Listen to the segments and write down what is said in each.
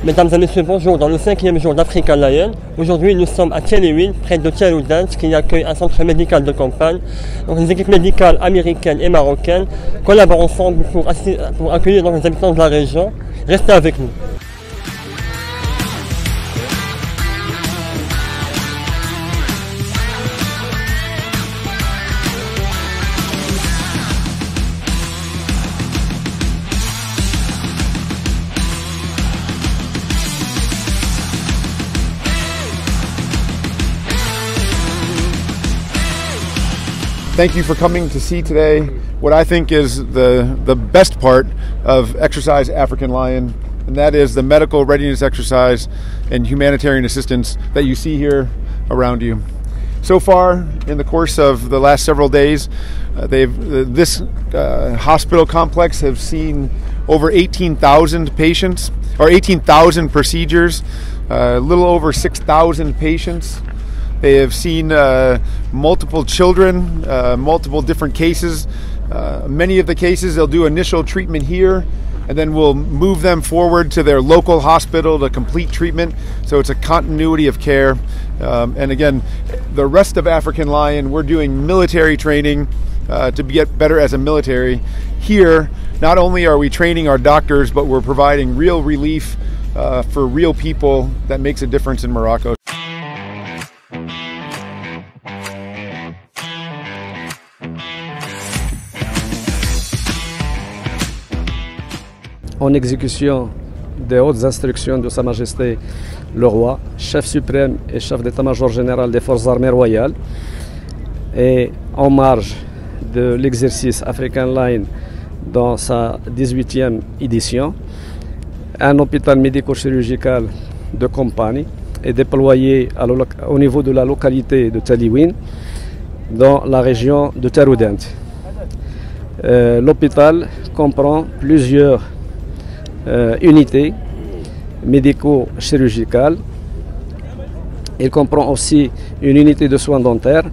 Mesdames et messieurs, bonjour. Dans le 5e jour d'African Lion, aujourd'hui nous sommes à Tallywin, près de Telluride, qui accueille un centre médical de campagne. Donc les équipes médicales américaines et marocaines collaborent ensemble pour accueillir les habitants de la région. Restez avec nous. Thank you for coming to see today what I think is the best part of Exercise African Lion, and that is the medical readiness exercise and humanitarian assistance that you see here around you. So far, in the course of the last several days, this hospital complex has seen over 18,000 patients, or 18,000 procedures, a little over 6,000 patients. They have seen multiple children, multiple different cases. Many of the cases, they'll do initial treatment here, and then we'll move them forward to their local hospital to complete treatment. So it's a continuity of care. And again, the rest of African Lion, we're doing military training to get better as a military. Here, not only are we training our doctors, but we're providing real relief for real people that makes a difference in Morocco. En exécution des hautes instructions de Sa Majesté le Roi, chef suprême et chef d'état-major général des Forces armées royales, et en marge de l'exercice African Lion dans sa 18e édition, un hôpital médico-chirurgical de campagne est déployé au niveau de la localité de Tallywin, dans la région de Telluride. L'hôpital comprend plusieurs unités médico-chirurgicales. Il comprend aussi une unité de soins dentaires,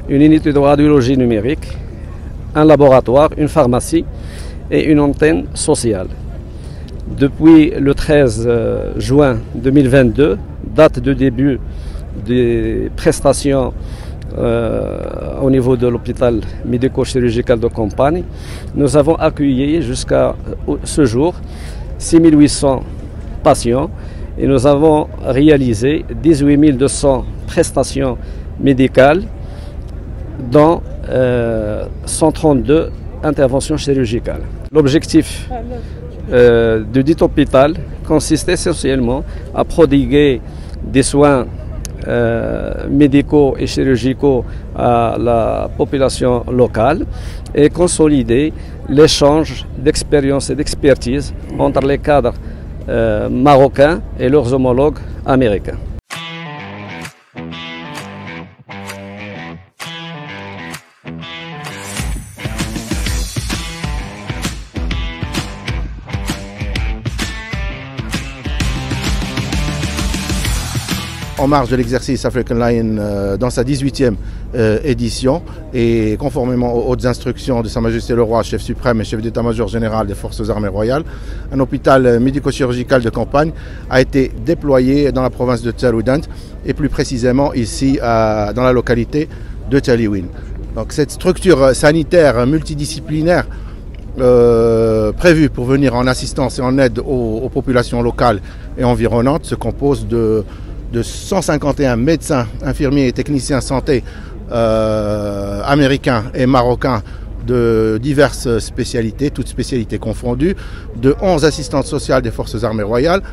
une unité de radiologie numérique, un laboratoire, une pharmacie et une antenne sociale. Depuis le 13 juin 2022, date de début des prestations au niveau de l'hôpital médico-chirurgical de campagne, nous avons accueilli jusqu'à ce jour 6800 patients et nous avons réalisé 18 200 prestations médicales dans 132 interventions chirurgicales. L'objectif de dit hôpital consiste essentiellement à prodiguer des soins médicaux et chirurgicaux à la population locale et consolider l'échange d'expérience et d'expertise entre les cadres marocains et leurs homologues américains. En marge de l'exercice African Lion dans sa 18e édition et conformément aux hautes instructions de Sa Majesté le Roi, chef suprême et chef d'état-major général des Forces armées royales, un hôpital médico-chirurgical de campagne a été déployé dans la province de Telluride et plus précisément ici dans la localité de Tallywin. Donc cette structure sanitaire multidisciplinaire prévue pour venir en assistance et en aide aux populations locales et environnantes se compose de 151 médecins, infirmiers et techniciens santé américains et marocains de diverses spécialités, toutes spécialités confondues, de 11 assistantes sociales des Forces armées royales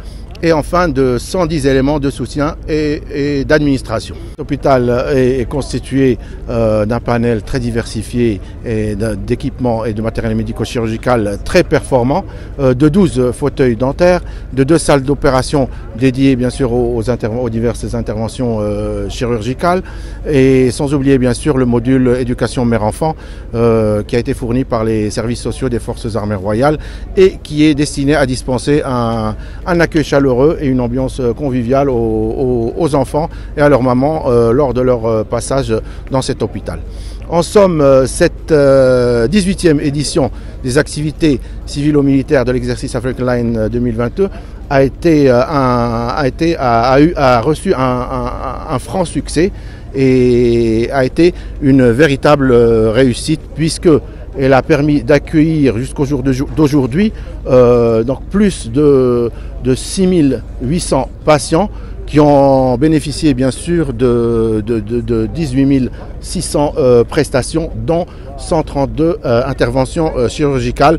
et enfin de 110 éléments de soutien et d'administration. L'hôpital est constitué d'un panel très diversifié d'équipements et de matériel médico-chirurgical très performant, de 12 fauteuils dentaires, de 2 salles d'opération dédiées bien sûr aux diverses interventions chirurgicales et sans oublier bien sûr le module éducation mère-enfant qui a été fourni par les services sociaux des Forces armées royales et qui est destiné à dispenser un accueil chaleureux et une ambiance conviviale aux enfants et à leur maman lors de leur passage dans cet hôpital. En somme, cette 18e édition des activités civilo-militaires de l'exercice African Lion 2022 a reçu un franc succès et a été une véritable réussite puisque elle a permis d'accueillir jusqu'au jour d'aujourd'hui donc plus de 6800 patients qui ont bénéficié bien sûr de 18 600 prestations, dont 132 interventions chirurgicales,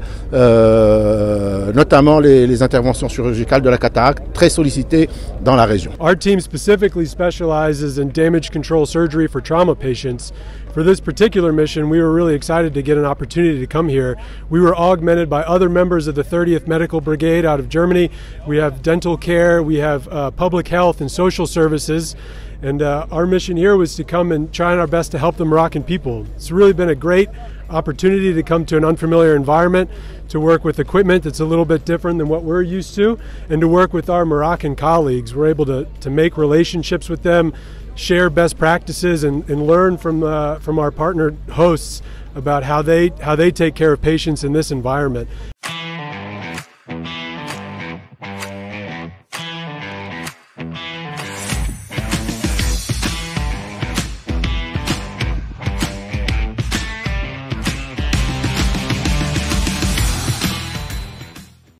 notamment les interventions chirurgicales de la cataracte, très sollicitées dans la région. Our team specifically specializes in damage control surgery for trauma patients. For this particular mission, we were really excited to get an opportunity to come here. We were augmented by other members of the 30th Medical Brigade out of Germany. We have dental care, we have public health and social services. And our mission here was to come and try our best to help the Moroccan people. It's really been a great opportunity to come to an unfamiliar environment, to work with equipment that's a little bit different than what we're used to, and to work with our Moroccan colleagues. We're able to make relationships with them, share best practices, and learn from our partner hosts about how they take care of patients in this environment.